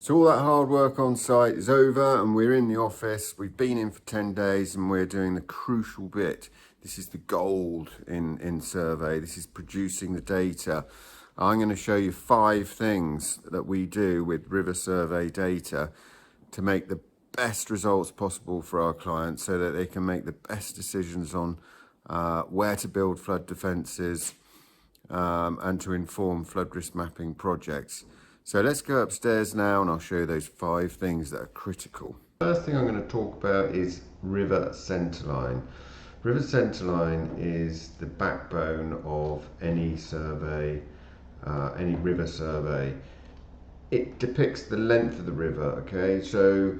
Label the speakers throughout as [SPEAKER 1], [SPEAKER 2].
[SPEAKER 1] So all that hard work on site is over and we're in the office. We've been in for 10 days and we're doing the crucial bit. This is the gold in survey. This is producing the data. I'm going to show you 5 things that we do with river survey data to make the best results possible for our clients so that they can make the best decisions on where to build flood defences and to inform flood risk mapping projects. So let's go upstairs now and I'll show you those 5 things that are critical. First thing I'm going to talk about is river centerline. River centerline is the backbone of any survey, any river survey. It depicts the length of the river, okay? So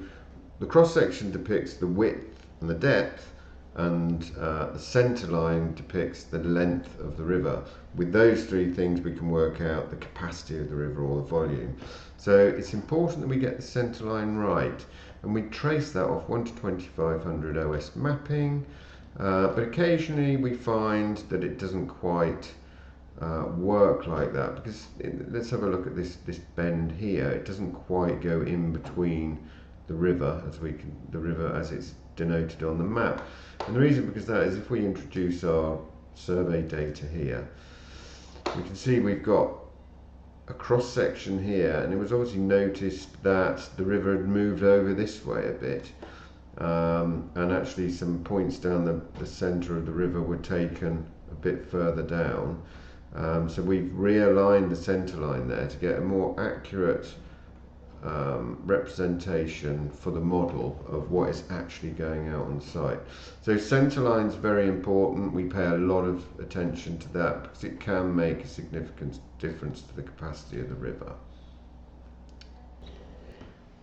[SPEAKER 1] the cross section depicts the width and the depth, and the centre line depicts the length of the river. With those 3 things we can work out the capacity of the river or the volume. So it's important that we get the centre line right, and we trace that off 1 to 2500 OS mapping, but occasionally we find that it doesn't quite work like that, because let's have a look at this bend here. It doesn't quite go in between the river as it's denoted on the map. And the reason because that is if we introduce our survey data here, we can see we've got a cross section here, and it was obviously noticed that the river had moved over this way a bit, and actually some points down the centre of the river were taken a bit further down. So we've realigned the centre line there to get a more accurate representation for the model of what is actually going out on site. So centre line is very important. We pay a lot of attention to that because it can make a significant difference to the capacity of the river.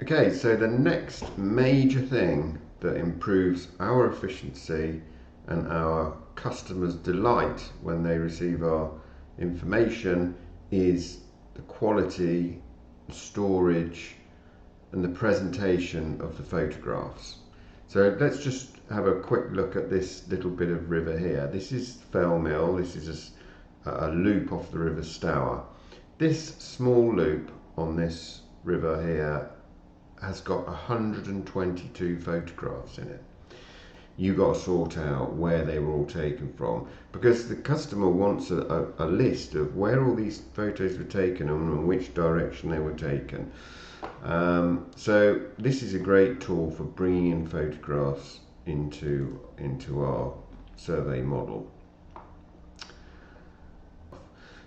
[SPEAKER 1] Okay, so the next major thing that improves our efficiency and our customers' delight when they receive our information is the quality, storage and the presentation of the photographs. So let's just have a quick look at this little bit of river here. This is Fell Mill. This is a loop off the River Stour. This small loop on this river here has got 122 photographs in it. You got to sort out where they were all taken from, because the customer wants a list of where all these photos were taken and in which direction they were taken. So this is a great tool for bringing in photographs into our survey model.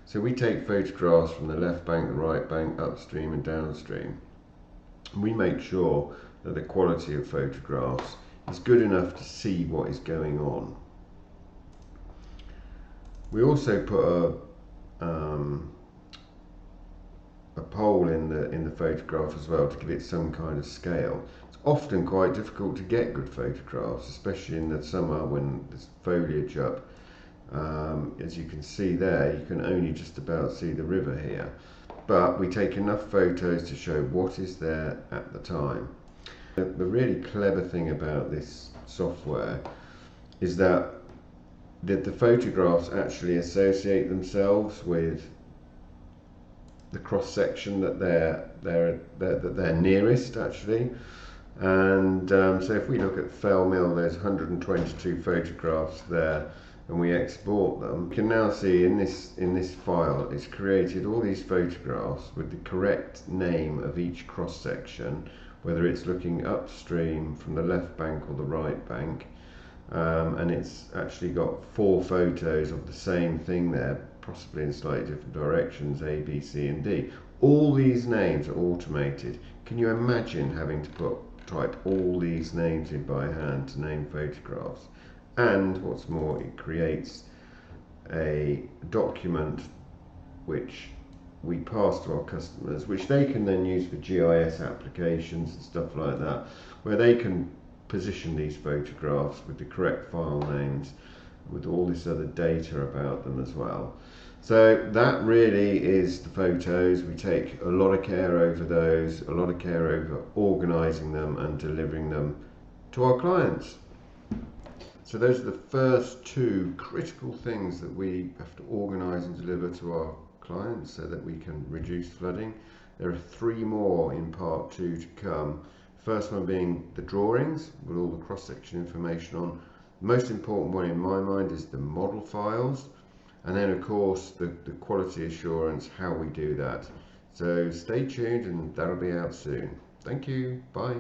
[SPEAKER 1] So we take photographs from the left bank, the right bank, upstream and downstream. We make sure that the quality of photographs is good enough to see what is going on. We also put a pole in the photograph as well to give it some kind of scale. It's often quite difficult to get good photographs, especially in the summer when there's foliage up. As you can see there, you can only just about see the river here, but we take enough photos to show what is there at the time. The really clever thing about this software is that the photographs actually associate themselves with the cross section that they're nearest actually. And so if we look at Fell Mill, there's 122 photographs there, and we export them. You can now see in this file it's created all these photographs with the correct name of each cross section, whether it's looking upstream from the left bank or the right bank, and it's actually got 4 photos of the same thing there, possibly in slightly different directions, A, B, C and D. All these names are automated. Can you imagine having to type all these names in by hand to name photographs? And what's more, it creates a document which we pass to our customers, which they can then use for GIS applications and stuff like that, where they can position these photographs with the correct file names, with all this other data about them as well. So that really is the photos. We take a lot of care over those, a lot of care over organising them and delivering them to our clients. So those are the first 2 critical things that we have to organise and deliver to our clients so that we can reduce flooding. There are 3 more in part 2 to come. First one being the drawings with all the cross-section information on. The most important one in my mind is the model files, and then of course the quality assurance, how we do that. So stay tuned and that'll be out soon. Thank you. Bye.